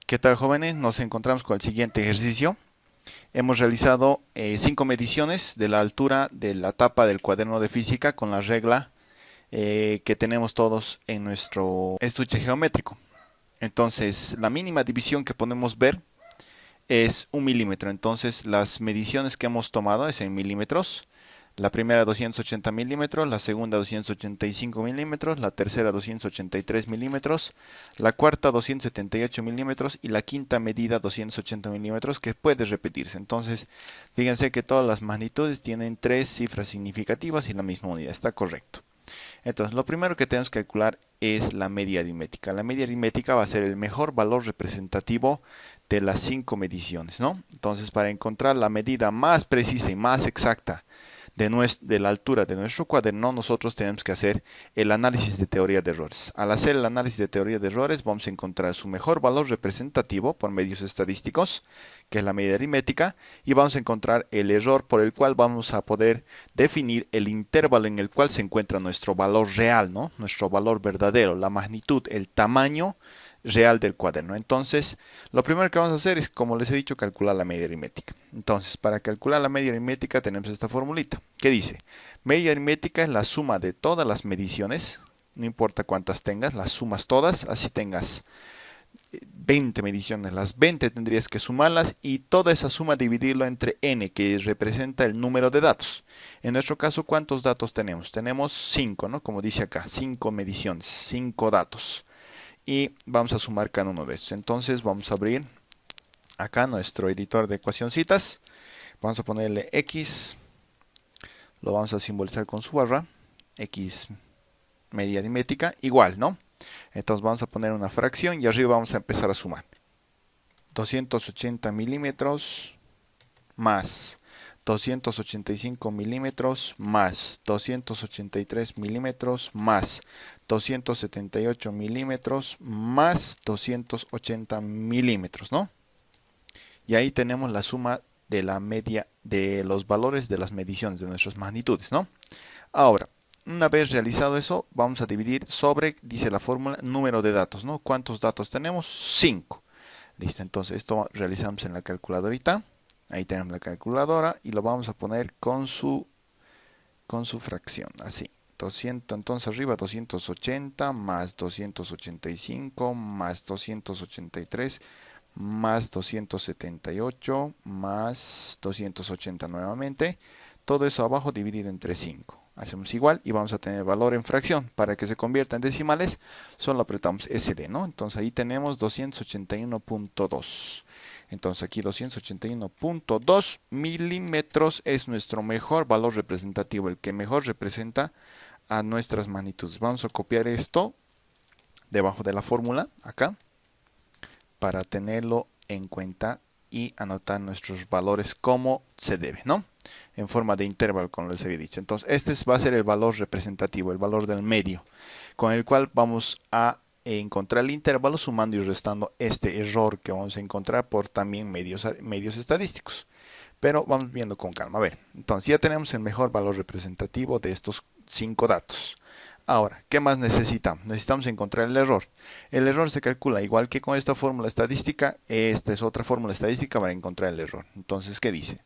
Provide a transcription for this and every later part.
¿Qué tal, jóvenes? Nos encontramos con el siguiente ejercicio. Hemos realizado 5 mediciones de la altura de la tapa del cuaderno de física con la regla que tenemos todos en nuestro estuche geométrico. Entonces, la mínima división que podemos ver es 1 milímetro. Entonces, las mediciones que hemos tomado es en milímetros. La primera 280 milímetros, la segunda 285 milímetros, la tercera 283 milímetros, la cuarta 278 milímetros y la quinta medida 280 milímetros, que puede repetirse. Entonces, fíjense que todas las magnitudes tienen tres cifras significativas y la misma unidad. Está correcto. Entonces, lo primero que tenemos que calcular es la media aritmética. La media aritmética va a ser el mejor valor representativo de las 5 mediciones, ¿no? Entonces, para encontrar la medida más precisa y más exacta de la altura de nuestro cuaderno, nosotros tenemos que hacer el análisis de teoría de errores. Al hacer el análisis de teoría de errores, vamos a encontrar su mejor valor representativo por medios estadísticos, que es la media aritmética, y vamos a encontrar el error por el cual vamos a poder definir el intervalo en el cual se encuentra nuestro valor real, ¿no? Nuestro valor verdadero, la magnitud, el tamaño real del cuaderno. Entonces, lo primero que vamos a hacer es, como les he dicho, calcular la media aritmética. Entonces, para calcular la media aritmética tenemos esta formulita que dice: media aritmética es la suma de todas las mediciones, no importa cuántas tengas, las sumas todas, así tengas 20 mediciones, las 20 tendrías que sumarlas y toda esa suma dividirlo entre n, que representa el número de datos. En nuestro caso, ¿cuántos datos tenemos? Tenemos 5, ¿no? Como dice acá, 5 mediciones, 5 datos. Y vamos a sumar cada uno de estos. Entonces vamos a abrir acá nuestro editor de ecuacioncitas. Vamos a ponerle x, lo vamos a simbolizar con su barra, x media aritmética, igual, ¿no? Entonces vamos a poner una fracción y arriba vamos a empezar a sumar. 280 milímetros más 285 milímetros más 283 milímetros más 278 milímetros más 280 milímetros, ¿no? Y ahí tenemos la suma de la media de los valores de las mediciones de nuestras magnitudes, ¿no? Ahora, una vez realizado eso, vamos a dividir sobre, dice la fórmula, número de datos, ¿no? ¿Cuántos datos tenemos? 5. Listo, entonces esto realizamos en la calculadorita. Ahí tenemos la calculadora y lo vamos a poner con su fracción, así. 200, entonces arriba 280 más 285 más 283 más 278 más 280 nuevamente. Todo eso abajo dividido entre 5. Hacemos igual y vamos a tener valor en fracción. Para que se convierta en decimales, solo apretamos SD, ¿no? Entonces ahí tenemos 281.2. Entonces aquí 281.2 milímetros es nuestro mejor valor representativo, el que mejor representa a nuestras magnitudes. Vamos a copiar esto debajo de la fórmula, acá, para tenerlo en cuenta y anotar nuestros valores como se debe, ¿no? En forma de intervalo, como les había dicho. Entonces, este va a ser el valor representativo, el valor del medio, con el cual vamos a encontrar el intervalo sumando y restando este error que vamos a encontrar por también medios estadísticos. Pero vamos viendo con calma. A ver, entonces ya tenemos el mejor valor representativo de estos 5 datos. Ahora, ¿qué más necesitamos? Necesitamos encontrar el error. El error se calcula igual que con esta fórmula estadística. Esta es otra fórmula estadística para encontrar el error. Entonces, ¿qué dice?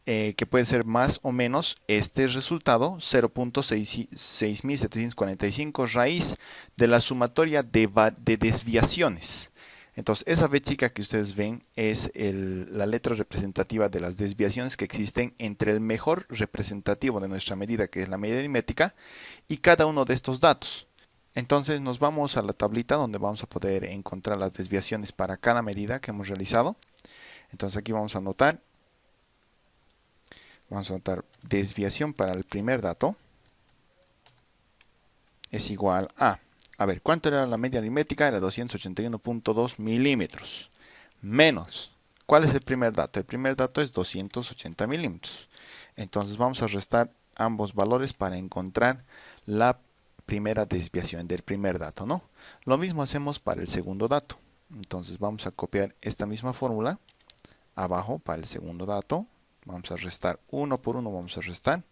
Que puede ser más o menos este resultado, 0.6745 raíz de la sumatoria de desviaciones. Entonces, esa B chica que ustedes ven es la letra representativa de las desviaciones que existen entre el mejor representativo de nuestra medida, que es la media aritmética, y cada uno de estos datos. Entonces, nos vamos a la tablita donde vamos a poder encontrar las desviaciones para cada medida que hemos realizado. Entonces, aquí vamos a anotar. Vamos a anotar desviación para el primer dato. Es igual a ver, ¿cuánto era la media aritmética? Era 281.2 milímetros. Menos, ¿cuál es el primer dato? El primer dato es 280 milímetros. Entonces vamos a restar ambos valores para encontrar la primera desviación del primer dato, ¿no? Lo mismo hacemos para el segundo dato. Entonces vamos a copiar esta misma fórmula abajo para el segundo dato. Vamos a restar uno por uno, vamos a restar.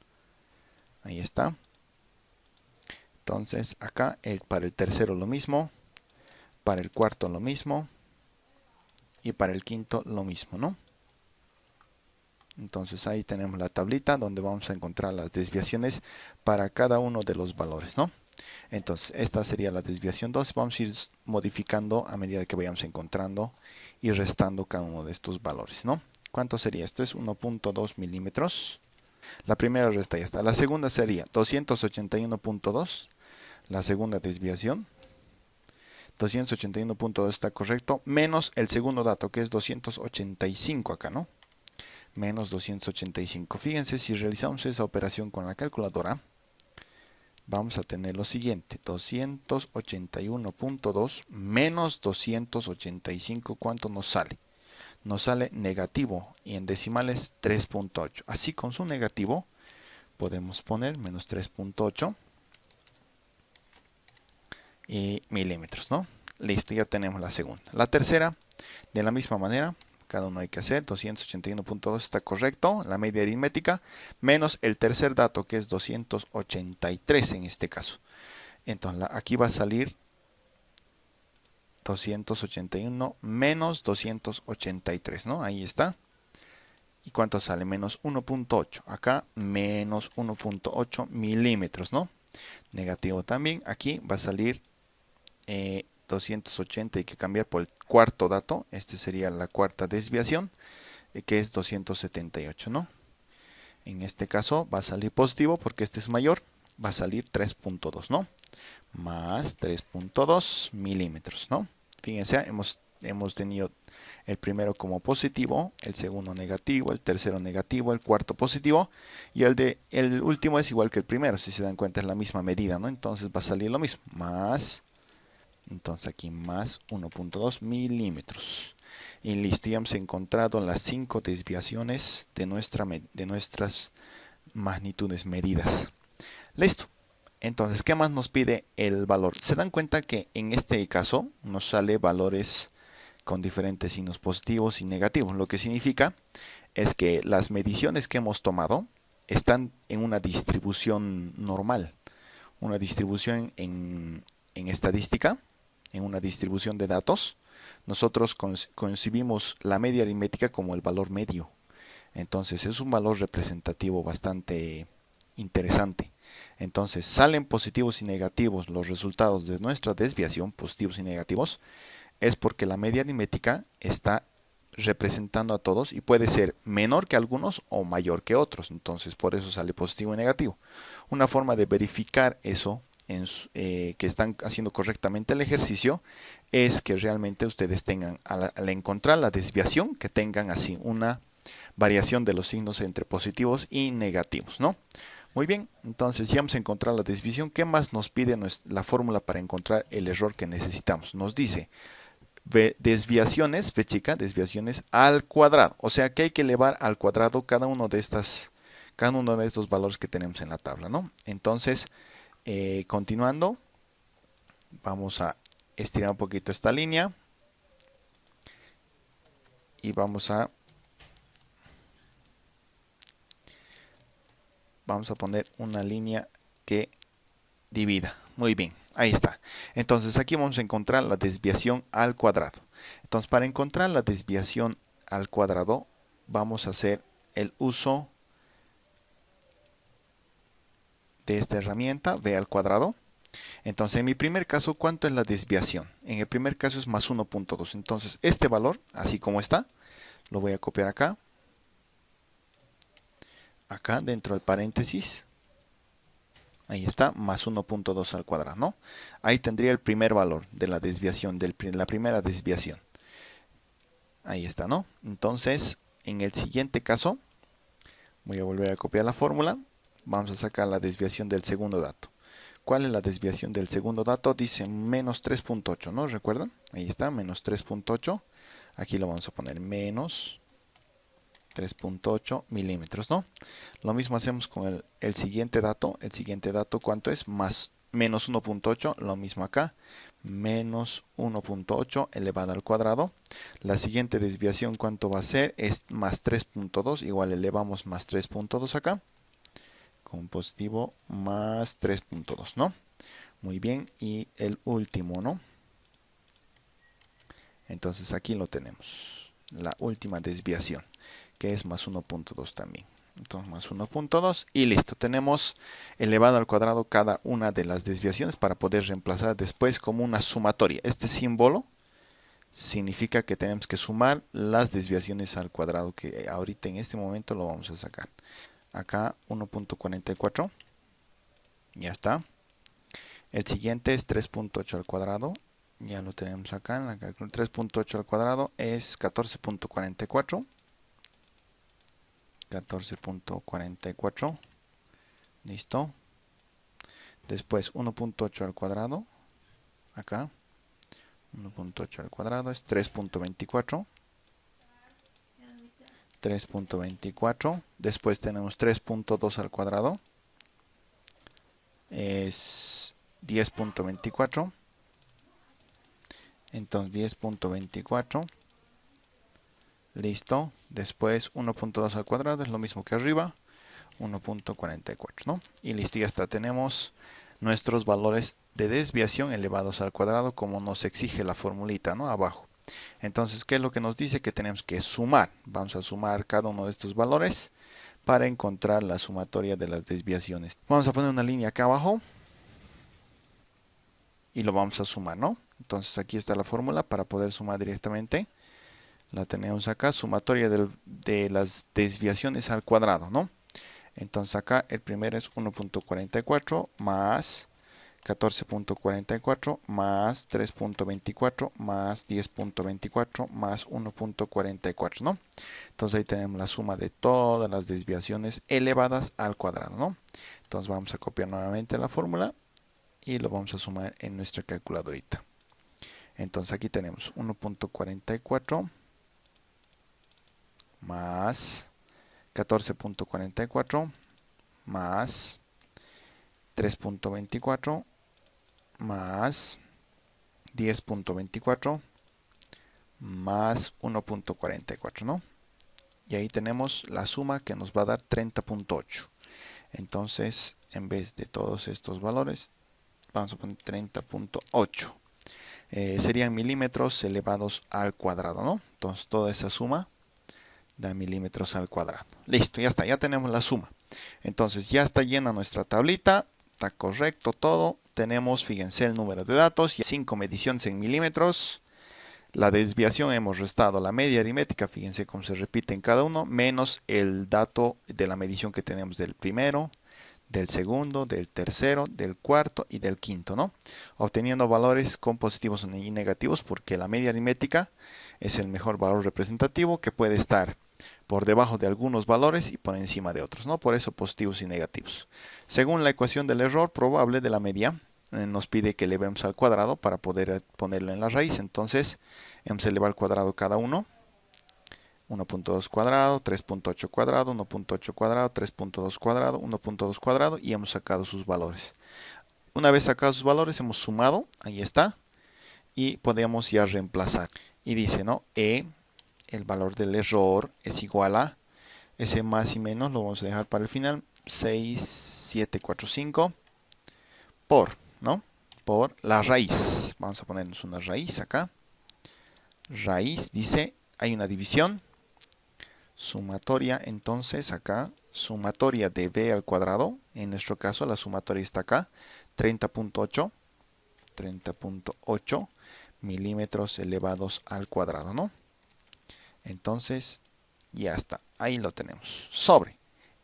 Ahí está. Entonces acá para el tercero lo mismo, para el cuarto lo mismo, y para el quinto lo mismo, ¿no? Entonces ahí tenemos la tablita donde vamos a encontrar las desviaciones para cada uno de los valores, ¿no? Entonces esta sería la desviación 2. Vamos a ir modificando a medida que vayamos encontrando y restando cada uno de estos valores, ¿no? ¿Cuánto sería? Esto es 1.2 milímetros. La primera resta ya está. La segunda sería 281.2. La segunda desviación. 281.2 está correcto. Menos el segundo dato que es 285 acá, ¿no? Menos 285. Fíjense, si realizamos esa operación con la calculadora, vamos a tener lo siguiente. 281.2 menos 285. ¿Cuánto nos sale? Nos sale negativo y en decimales 3.8. Así con su negativo podemos poner menos 3.8 milímetros, ¿no? Listo, ya tenemos la segunda. La tercera, de la misma manera, cada uno hay que hacer. 281.2 está correcto, la media aritmética, menos el tercer dato que es 283 en este caso. Entonces aquí va a salir 281 menos 283, ¿no? Ahí está. ¿Y cuánto sale? Menos 1.8. Acá menos 1.8 milímetros, ¿no? Negativo también. Aquí va a salir 280. Hay que cambiar por el cuarto dato. Este sería la cuarta desviación, que es 278, ¿no? En este caso va a salir positivo porque este es mayor. Va a salir 3.2, ¿no? Más 3.2 milímetros, ¿no? Fíjense, hemos tenido el primero como positivo, el segundo negativo, el tercero negativo, el cuarto positivo y el último es igual que el primero, si se dan cuenta es la misma medida, ¿no? Entonces va a salir lo mismo, más, entonces aquí más 1.2 milímetros. Y listo, ya hemos encontrado las 5 desviaciones de nuestras magnitudes medidas. Listo. Entonces, ¿qué más nos pide el valor? Se dan cuenta que en este caso nos sale valores con diferentes signos positivos y negativos. Lo que significa es que las mediciones que hemos tomado están en una distribución normal. Una distribución en estadística, en una distribución de datos. Nosotros concibimos la media aritmética como el valor medio. Entonces es un valor representativo bastante interesante. Entonces salen positivos y negativos los resultados de nuestra desviación, positivos y negativos, es porque la media aritmética está representando a todos y puede ser menor que algunos o mayor que otros. Entonces por eso sale positivo y negativo. Una forma de verificar eso, que están haciendo correctamente el ejercicio, es que realmente ustedes tengan, al encontrar la desviación, que tengan así una variación de los signos entre positivos y negativos, ¿no? Muy bien, entonces ya hemos encontrado la desviación. ¿Qué más nos pide la fórmula para encontrar el error que necesitamos? Nos dice desviaciones, desviaciones al cuadrado. O sea que hay que elevar al cuadrado cada uno de estos valores que tenemos en la tabla, ¿no? Entonces, continuando, vamos a estirar un poquito esta línea y vamos a poner una línea que divida. Muy bien, ahí está. Entonces aquí vamos a encontrar la desviación al cuadrado. Entonces para encontrar la desviación al cuadrado vamos a hacer el uso de esta herramienta, v al cuadrado. Entonces en mi primer caso, ¿cuánto es la desviación? En el primer caso es más 1.2. Entonces este valor, así como está, lo voy a copiar acá. Acá dentro del paréntesis. Ahí está, más 1.2 al cuadrado, ¿no? Ahí tendría el primer valor de la desviación, de la primera desviación. Ahí está, ¿no? Entonces, en el siguiente caso, voy a volver a copiar la fórmula. Vamos a sacar la desviación del segundo dato. ¿Cuál es la desviación del segundo dato? Dice menos 3.8, ¿no? ¿Recuerdan? Ahí está, menos 3.8. Aquí lo vamos a poner menos 3.8 milímetros, ¿no? Lo mismo hacemos con el siguiente dato. El siguiente dato, ¿cuánto es? Menos 1.8, lo mismo acá. Menos 1.8 elevado al cuadrado. La siguiente desviación, ¿cuánto va a ser? Es más 3.2, igual elevamos más 3.2 acá. Con positivo más 3.2, ¿no? Muy bien, y el último, ¿no? Entonces aquí lo tenemos, la última desviación, que es más 1.2 también. Entonces más 1.2 y listo. Tenemos elevado al cuadrado cada una de las desviaciones para poder reemplazar después como una sumatoria. Este símbolo significa que tenemos que sumar las desviaciones al cuadrado, que ahorita en este momento lo vamos a sacar. Acá 1.44, ya está. El siguiente es 3.8 al cuadrado, ya lo tenemos acá en la calculadora. 3.8 al cuadrado es 14.44. 14.44, listo. Después 1.8 al cuadrado, acá 1.8 al cuadrado es 3.24. 3.24. Después tenemos 3.2 al cuadrado, es 10.24. Entonces 10.24, listo. Después 1.2 al cuadrado es lo mismo que arriba, 1.44, ¿no? Y listo, ya está. Tenemos nuestros valores de desviación elevados al cuadrado como nos exige la formulita, ¿no? Abajo. Entonces, ¿qué es lo que nos dice? Que tenemos que sumar. Vamos a sumar cada uno de estos valores para encontrar la sumatoria de las desviaciones. Vamos a poner una línea acá abajo y lo vamos a sumar, ¿no? Entonces aquí está la fórmula para poder sumar directamente. La tenemos acá, sumatoria de las desviaciones al cuadrado, ¿no? Entonces acá el primero es 1.44 más 14.44 más 3.24 más 10.24 más 1.44, ¿no? Entonces ahí tenemos la suma de todas las desviaciones elevadas al cuadrado, ¿no? Entonces vamos a copiar nuevamente la fórmula y lo vamos a sumar en nuestra calculadorita. Entonces aquí tenemos 1.44 más 14.44 más 3.24 más 10.24 más 1.44, ¿no? Y ahí tenemos la suma que nos va a dar 30.8. Entonces, en vez de todos estos valores, vamos a poner 30.8. Serían milímetros elevados al cuadrado, ¿no? Entonces, toda esa suma da milímetros al cuadrado. Listo, ya está, ya tenemos la suma. Entonces, ya está llena nuestra tablita. Está correcto todo. Tenemos, fíjense, el número de datos y 5 mediciones en milímetros. La desviación hemos restado la media aritmética, fíjense cómo se repite en cada uno, menos el dato de la medición que tenemos del primero, del segundo, del tercero, del cuarto y del quinto, ¿no? Obteniendo valores con positivos y negativos, porque la media aritmética es el mejor valor representativo, que puede estar por debajo de algunos valores y por encima de otros, ¿no? Por eso positivos y negativos. Según la ecuación del error probable de la media, nos pide que elevemos al cuadrado para poder ponerlo en la raíz. Entonces, hemos elevado al cuadrado cada uno. 1.2 cuadrado, 3.8 cuadrado, 1.8 cuadrado, 3.2 cuadrado, 1.2 cuadrado y hemos sacado sus valores. Una vez sacados sus valores, hemos sumado, ahí está, y podemos ya reemplazar. Y dice, ¿no? El valor del error es igual a, ese más y menos lo vamos a dejar para el final, 6,745 por, ¿no? Por la raíz. Vamos a ponernos una raíz acá. Raíz, dice, hay una división. Sumatoria, entonces acá, sumatoria de b al cuadrado. En nuestro caso la sumatoria está acá. 30.8 milímetros elevados al cuadrado, ¿no? Entonces, ya está. Ahí lo tenemos. Sobre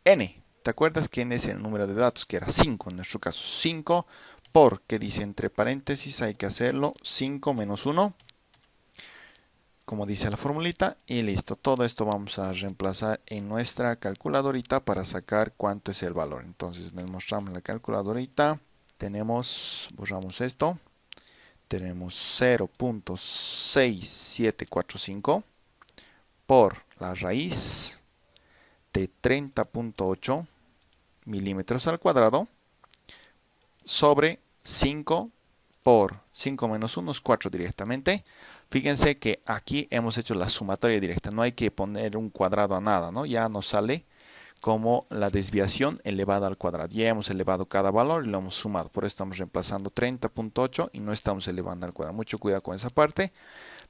n. ¿Te acuerdas que n es el número de datos? Que era 5 en nuestro caso. 5 por, que dice entre paréntesis, hay que hacerlo 5 menos 1. Como dice la formulita. Y listo. Todo esto vamos a reemplazar en nuestra calculadorita para sacar cuánto es el valor. Entonces, nos mostramos la calculadorita. Tenemos, borramos esto. Tenemos 0.6745 por la raíz de 30.8 milímetros al cuadrado sobre 5 por 5 menos 1 es 4 directamente. Fíjense que aquí hemos hecho la sumatoria directa, no hay que poner un cuadrado a nada, ¿no? Ya nos sale como la desviación elevada al cuadrado. Ya hemos elevado cada valor y lo hemos sumado. Por eso estamos reemplazando 30.8 y no estamos elevando al cuadrado. Mucho cuidado con esa parte,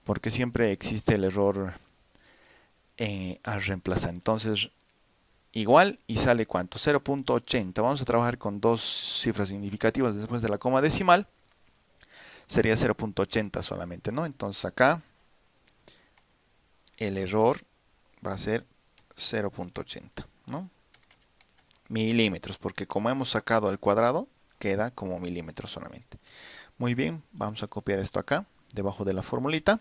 porque siempre existe el error al reemplazar. Entonces, igual, y sale ¿cuánto? 0.80. Vamos a trabajar con dos cifras significativas después de la coma decimal. Sería 0.80 solamente, ¿no? Entonces acá el error va a ser 0.80, ¿no? Milímetros, porque como hemos sacado el cuadrado, queda como milímetros solamente. Muy bien, vamos a copiar esto acá, debajo de la formulita.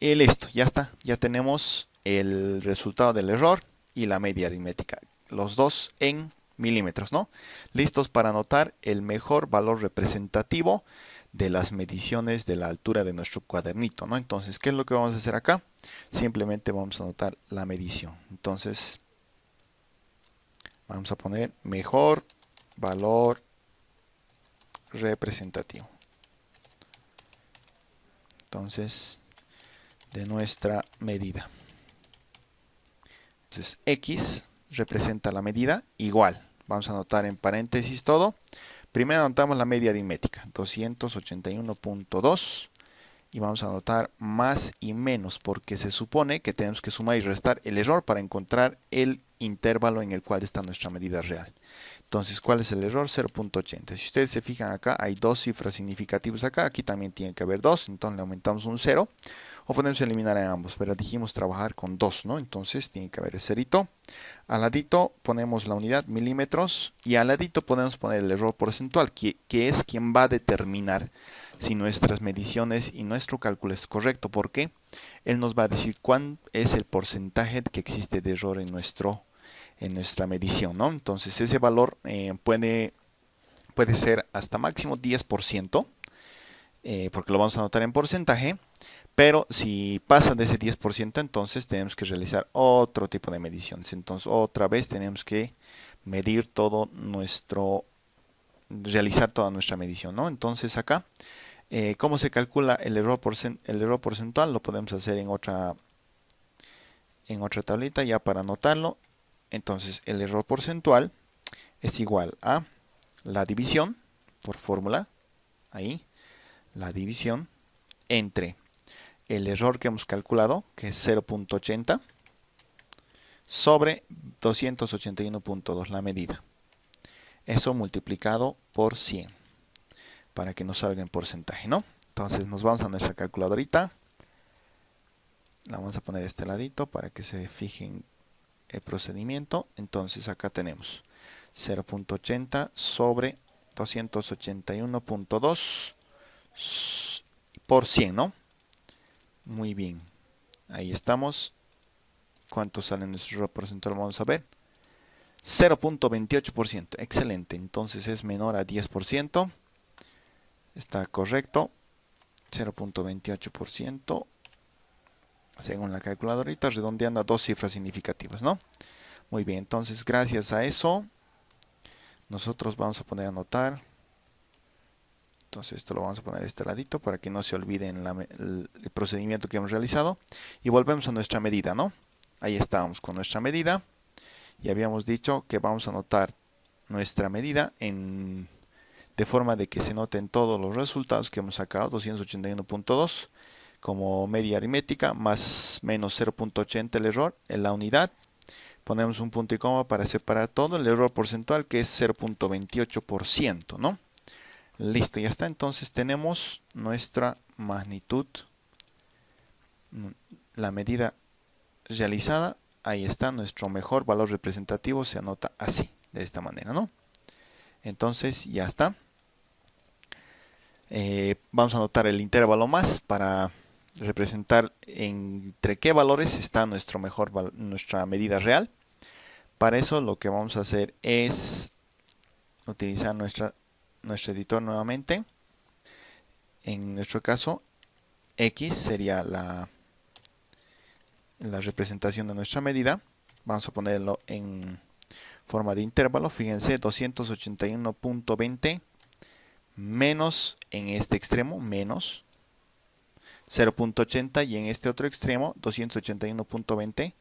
Y listo, ya está. Ya tenemos el resultado del error y la media aritmética. Los dos en milímetros, ¿no? Listos para anotar el mejor valor representativo de las mediciones de la altura de nuestro cuadernito, ¿no? Entonces, ¿qué es lo que vamos a hacer acá? Simplemente vamos a anotar la medición. Entonces, vamos a poner mejor valor representativo. Entonces, de nuestra medida. Entonces, X representa la medida igual. Vamos a anotar en paréntesis todo. Primero anotamos la media aritmética, 281.2. Y vamos a anotar más y menos, porque se supone que tenemos que sumar y restar el error para encontrar el intervalo en el cual está nuestra medida real. Entonces, ¿cuál es el error? 0.80. Si ustedes se fijan acá, hay dos cifras significativas acá. Aquí también tiene que haber dos. Entonces le aumentamos un 0. O podemos eliminar en ambos, pero dijimos trabajar con 2, ¿no? Entonces tiene que haber el cerito. Al ladito ponemos la unidad milímetros. Y al ladito podemos poner el error porcentual, que es quien va a determinar si nuestras mediciones y nuestro cálculo es correcto. ¿Por qué? Él nos va a decir cuál es el porcentaje que existe de error en nuestra medición, ¿no? Entonces ese valor puede ser hasta máximo 10%, porque lo vamos a anotar en porcentaje, pero si pasa de ese 10%, entonces tenemos que realizar otro tipo de mediciones. Entonces otra vez tenemos que medir realizar toda nuestra medición, ¿no? Entonces acá, ¿cómo se calcula el error porcentual? Lo podemos hacer en otra tablita ya para anotarlo. Entonces el error porcentual es igual a la división por fórmula, ahí, la división entre el error que hemos calculado, que es 0.80, sobre 281.2, la medida. Eso multiplicado por 100, para que nos salga en porcentaje, ¿no? Entonces nos vamos a nuestra calculadorita. La vamos a poner a este ladito para que se fijen el procedimiento. Entonces acá tenemos 0.80 sobre 281.2 por 100, ¿no? Muy bien. Ahí estamos. ¿Cuánto sale nuestro error porcentual? Vamos a ver. 0.28%. Excelente. Entonces es menor a 10%. Está correcto. 0.28%. Según la calculadorita, redondeando a dos cifras significativas, ¿no? Muy bien. Entonces, gracias a eso, nosotros vamos a poner a anotar. Entonces esto lo vamos a poner a este ladito para que no se olviden el procedimiento que hemos realizado. Y volvemos a nuestra medida, ¿no? Ahí estábamos con nuestra medida. Y habíamos dicho que vamos a anotar nuestra medida de forma de que se noten todos los resultados que hemos sacado. 281.2 como media aritmética, más menos 0.80 el error en la unidad. Ponemos un punto y coma para separar todo el error porcentual, que es 0.28%, ¿no? Listo, ya está. Entonces tenemos nuestra magnitud, la medida realizada. Ahí está nuestro mejor valor representativo. Se anota así, de esta manera, ¿no? Entonces ya está. Vamos a anotar el intervalo más para representar entre qué valores está nuestra medida real. Para eso lo que vamos a hacer es utilizar nuestro editor nuevamente. En nuestro caso, X sería la representación de nuestra medida. Vamos a ponerlo en forma de intervalo. Fíjense, 281.20 menos en este extremo, menos 0.80, y en este otro extremo 281.20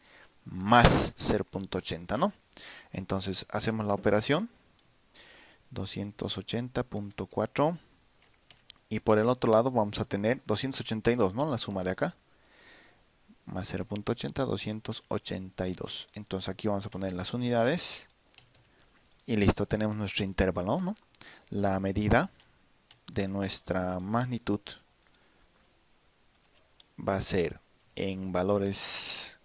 más 0.80, ¿no? Entonces hacemos la operación 280.4 y por el otro lado vamos a tener 282, ¿no? La suma de acá más 0.80, 282. Entonces aquí vamos a poner las unidades y listo, tenemos nuestro intervalo, ¿no? La medida de nuestra magnitud va a ser en valores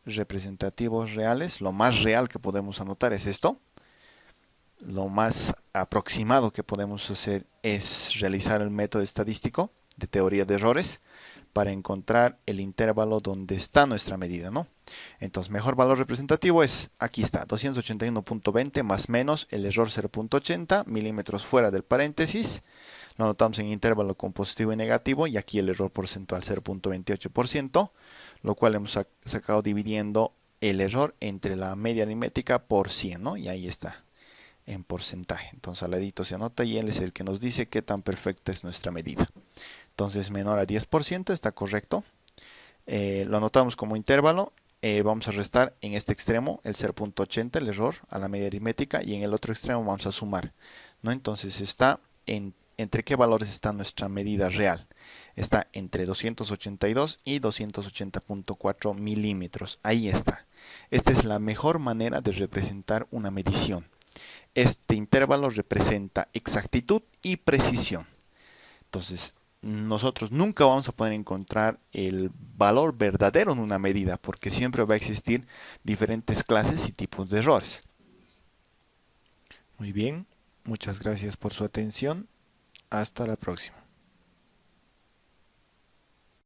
representativos reales. Lo más real que podemos anotar es esto. Lo más aproximado que podemos hacer es realizar el método estadístico de teoría de errores para encontrar el intervalo donde está nuestra medida, ¿no? Entonces, mejor valor representativo es, aquí está, 281.20 más menos el error 0.80 milímetros fuera del paréntesis. Lo anotamos en intervalo con positivo y negativo y aquí el error porcentual 0.28%, lo cual hemos sacado dividiendo el error entre la media aritmética por 100, ¿no? Y ahí está, en porcentaje. Entonces al ladito se anota y él es el que nos dice qué tan perfecta es nuestra medida. Entonces menor a 10% está correcto. Lo anotamos como intervalo. Vamos a restar en este extremo el 0.80, el error, a la media aritmética, y en el otro extremo vamos a sumar, ¿no? Entonces está entre qué valores está nuestra medida real. Está entre 282 y 280.4 milímetros. Ahí está. Esta es la mejor manera de representar una medición. Este intervalo representa exactitud y precisión. Entonces, nosotros nunca vamos a poder encontrar el valor verdadero en una medida porque siempre va a existir diferentes clases y tipos de errores. Muy bien, muchas gracias por su atención. Hasta la próxima.